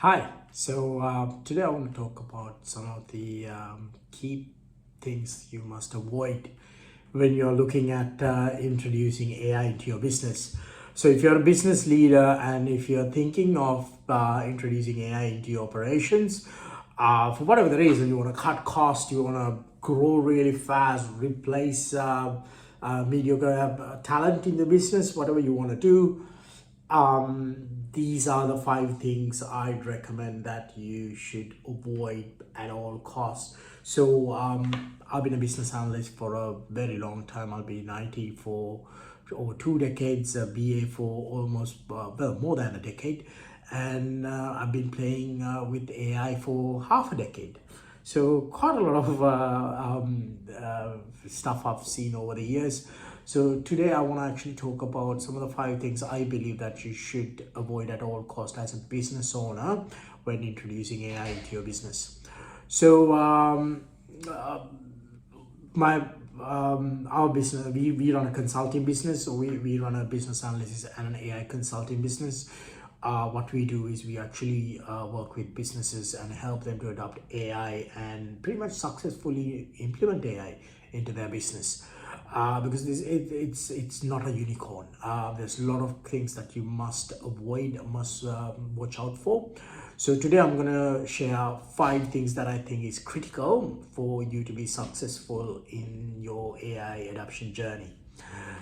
Hi. Today I want to talk about some of the key things you must avoid when you're looking at introducing AI into your business. So, if you're a business leader and if you're thinking of introducing AI into your operations, for whatever the reason, you want to cut costs, you want to grow really fast, replace mediocre talent in the business, whatever you want to do, these are the five things I'd recommend that you should avoid at all costs. I've been a business analyst for a very long time. I'll be 90 for over 2 decades, a BA for almost, more than a decade. And I've been playing with AI for half a decade. So quite a lot of stuff I've seen over the years. So today I want to actually talk about some of the five things I believe that you should avoid at all cost as a business owner when introducing AI into your business. So my our business, we run a consulting business. So we run a business analysis and an AI consulting business. What we do is we actually work with businesses and help them to adopt AI and pretty much successfully implement AI into their business. Because it's not a unicorn. There's a lot of things that you must avoid, must watch out for. So today I'm gonna share five things that I think is critical for you to be successful in your AI adoption journey.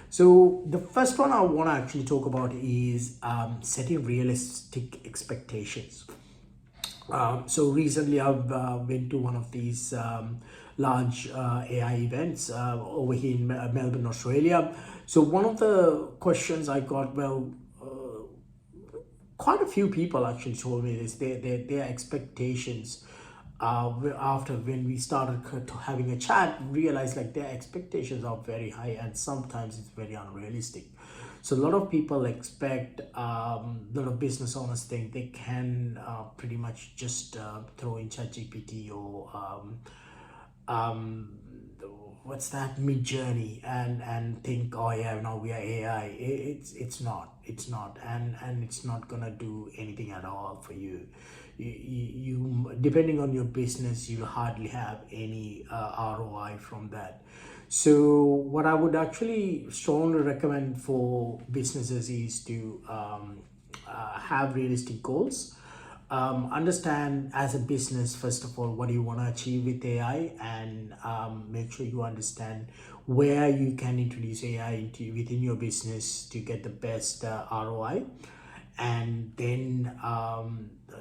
So the first one I want to actually talk about is setting realistic expectations. So recently I've been to one of these large AI events over here in Melbourne, Australia. So one of the questions I got, quite a few people actually told me this, their expectations after when we started having a chat, realized like their expectations are very high and sometimes it's very unrealistic. So a lot of people expect, a lot of business owners think they can pretty much just throw in ChatGPT or um, what's that, mid journey, and think, oh yeah, now we are AI. It's not, and it's not gonna do anything at all for you. You depending on your business, you hardly have any ROI from that. So what I would actually strongly recommend for businesses is to have realistic goals. Understand as a business, first of all, what do you want to achieve with AI, and make sure you understand where you can introduce AI into within your business to get the best ROI, and then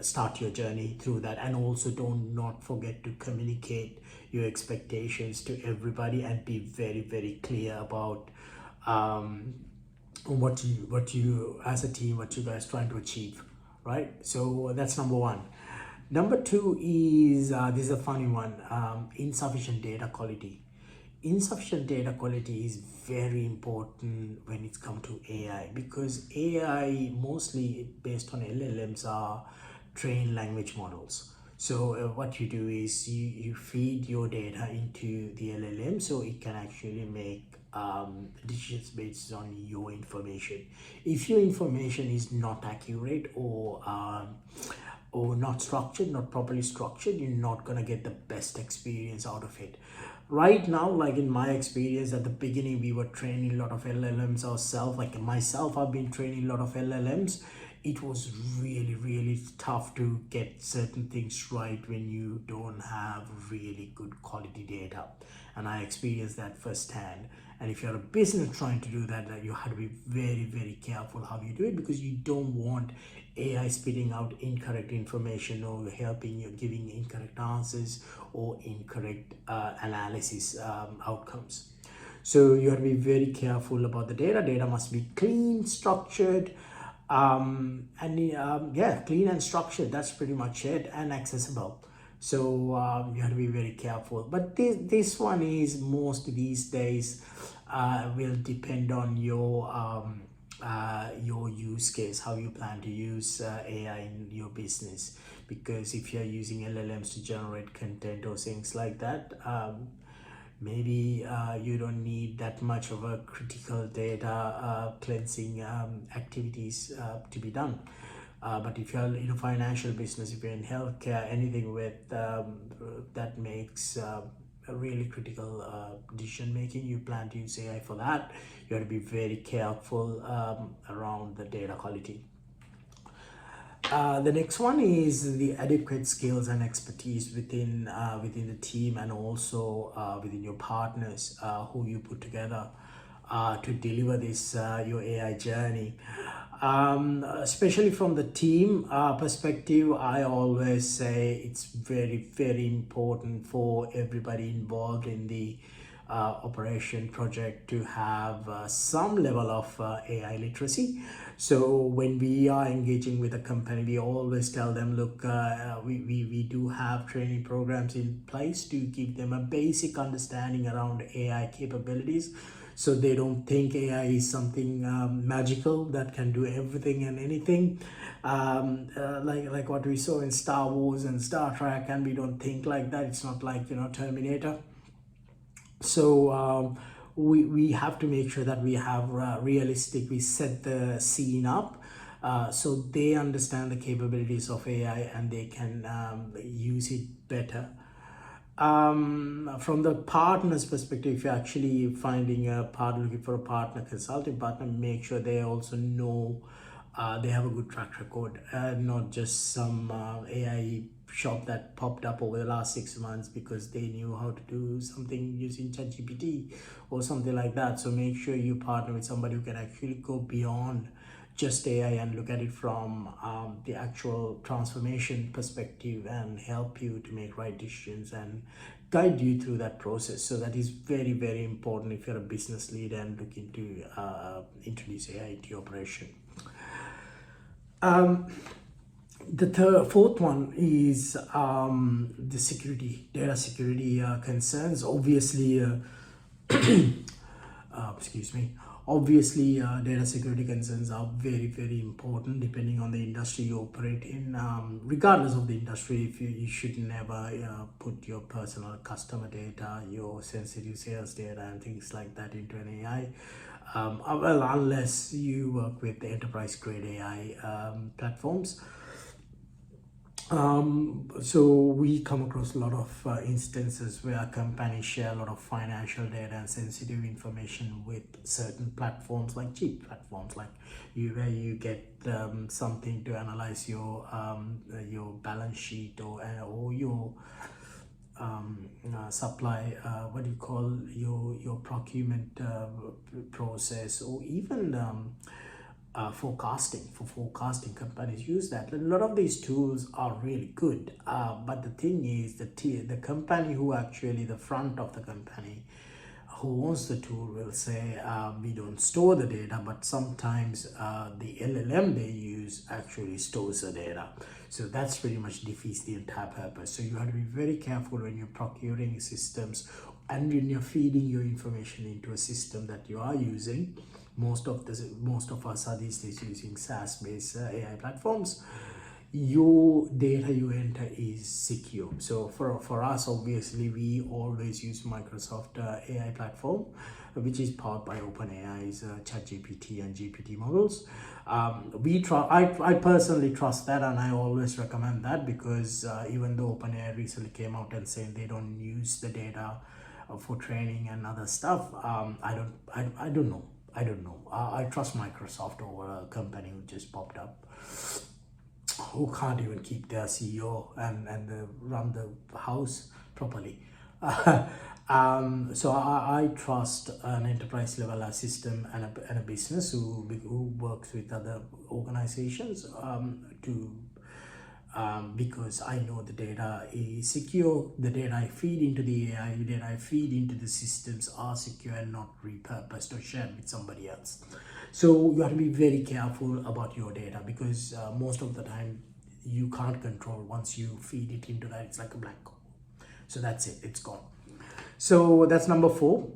start your journey through that. And also don't not forget to communicate your expectations to everybody and be very very clear about um, what you as a team, what you guys trying to achieve, right? So that's number one. Number two is this is a funny one, insufficient data quality. Insufficient data quality is very important when it's come to AI, because AI mostly based on LLMs are trained language models. So what you do is you feed your data into the LLM so it can actually make decisions based on your information. If your information is not accurate or not structured, not properly structured, you're not gonna get the best experience out of it. Right now, like in my experience, at the beginning, we were training a lot of LLMs ourselves. Like myself, I've been training a lot of LLMs. It was really, really tough to get certain things right when you don't have really good quality data. And I experienced that firsthand. And if you're a business trying to do that, you have to be very, very careful how you do it, because you don't want AI spitting out incorrect information or helping you giving incorrect answers or incorrect analysis outcomes. So you have to be very careful about the data. Data must be clean, structured, yeah, clean and structured. That's pretty much it, and accessible. So you have to be very careful. But this one is most these days will depend on your use case, how you plan to use AI in your business. Because if you're using LLMs to generate content or things like that, maybe you don't need that much of a critical data cleansing activities to be done. But if you're in a financial business, if you're in healthcare, anything with that makes a really critical decision making, you plan to use AI for that. You have to be very careful around the data quality. The next one is the adequate skills and expertise within the team, and also within your partners who you put together to deliver this your AI journey. Especially from the team perspective, I always say it's very important for everybody involved in the operation project to have some level of AI literacy. So when we are engaging with a company, we always tell them, look, we do have training programs in place to give them a basic understanding around AI capabilities, so they don't think AI is something magical that can do everything and anything, like what we saw in Star Wars and Star Trek, and we don't think like that. It's not like, Terminator. So we have to make sure that we have we set the scene up so they understand the capabilities of AI and they can use it better. From the partner's perspective, if you're actually finding a partner, looking for a partner, consulting partner, make sure they also know they have a good track record, not just some AI shop that popped up over the last 6 months because they knew how to do something using ChatGPT or something like that. So make sure you partner with somebody who can actually go beyond just AI and look at it from the actual transformation perspective and help you to make right decisions and guide you through that process. So that is very important if you're a business leader and looking to introduce AI into your operation. The fourth one is the security, data security concerns. Obviously, excuse me. Obviously, data security concerns are very important depending on the industry you operate in. Regardless of the industry, if you should never put your personal customer data, your sensitive sales data and things like that into an AI. Well, unless you work with the enterprise grade AI platforms. So we come across a lot of instances where companies share a lot of financial data and sensitive information with certain platforms, like cheap platforms, like where you get something to analyze your balance sheet or your supply, what do you call your procurement process, or even forecasting. Companies use that. A lot of these tools are really good, but the thing is the company who actually, the front of the company who owns the tool, will say we don't store the data, but sometimes the LLM they use actually stores the data. So that's pretty much defeats the entire purpose. So you have to be very careful when you're procuring systems and when you're feeding your information into a system that you are using. Most of us are these days using SaaS-based AI platforms. Your data you enter is secure. So for us, obviously, we always use Microsoft AI platform, which is powered by OpenAI's ChatGPT and GPT models. I personally trust that, and I always recommend that, because even though OpenAI recently came out and saying they don't use the data for training and other stuff, I don't know. I trust Microsoft over a company who just popped up, who can't even keep their CEO and run the house properly. So I trust an enterprise level system and a business who works with other organizations because I know the data is secure. The data I feed into the AI, the data I feed into the systems are secure and not repurposed or shared with somebody else. So you have to be very careful about your data, because most of the time you can't control. Once you feed it into that, it's like a black hole. So that's it, it's gone. So that's number 4.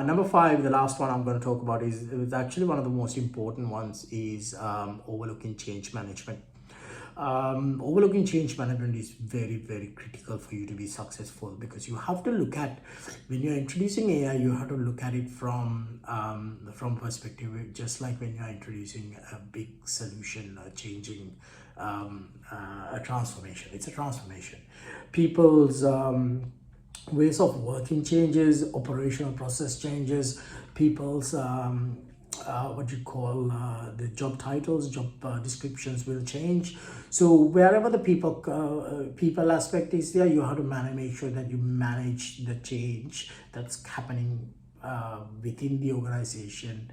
Number 5, the last one I'm going to talk about, is actually one of the most important ones, is overlooking change management. Overlooking change management is very, very critical for you to be successful, because you have to look at, when you're introducing AI, you have to look at it from perspective, just like when you're introducing a big solution, changing a transformation. It's a transformation. People's ways of working changes, operational process changes, people's what you call the job titles, job descriptions will change. So wherever the people aspect is there, you have to make sure that you manage the change that's happening within the organization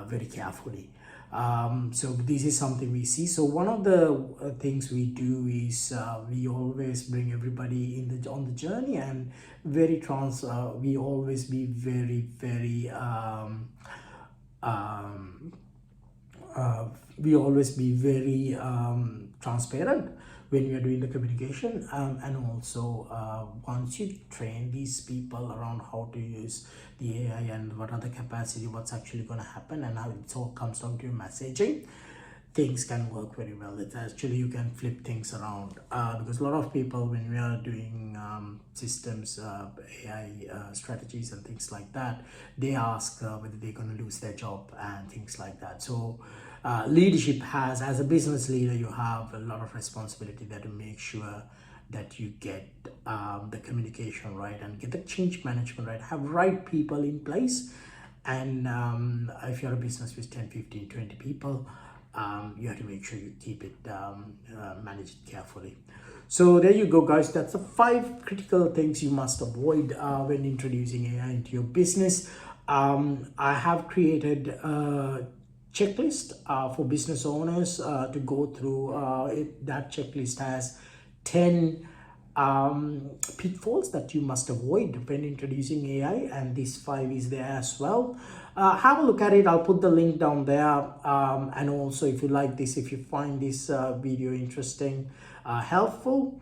very carefully. So this is something we see. So one of the things we do is we always bring everybody on the journey, and we always be very, very we always be very transparent when we are doing the communication, and also once you train these people around how to use the AI and what are the capacity, what's actually going to happen, and how it all comes down to your messaging, things can work very well. It's actually, you can flip things around, because a lot of people, when we are doing systems, AI strategies and things like that, they ask whether they're going to lose their job and things like that. So leadership has, as a business leader, you have a lot of responsibility there to make sure that you get the communication right and get the change management right, have right people in place. And if you're a business with 10, 15, 20 people, you have to make sure you keep it managed carefully. So there you go, guys. That's the 5 critical things you must avoid when introducing AI into your business. I have created a checklist for business owners to go through. That checklist has 10 pitfalls that you must avoid when introducing AI, and this 5 is there as well. Have a look at it. I'll put the link down there, and also, if you like this, if you find this video interesting, helpful,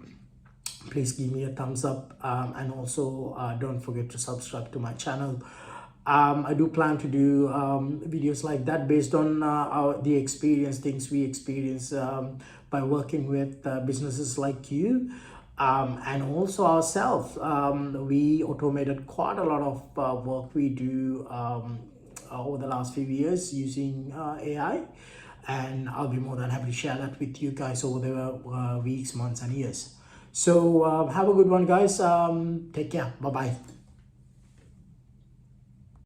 please give me a thumbs up, and also don't forget to subscribe to my channel. I do plan to do videos like that based on the experience, things we experience by working with businesses like you, and also ourselves. We automated quite a lot of work we do over the last few years using AI, and I'll be more than happy to share that with you guys over the weeks, months and years. So have a good one, guys. Take care. Bye bye.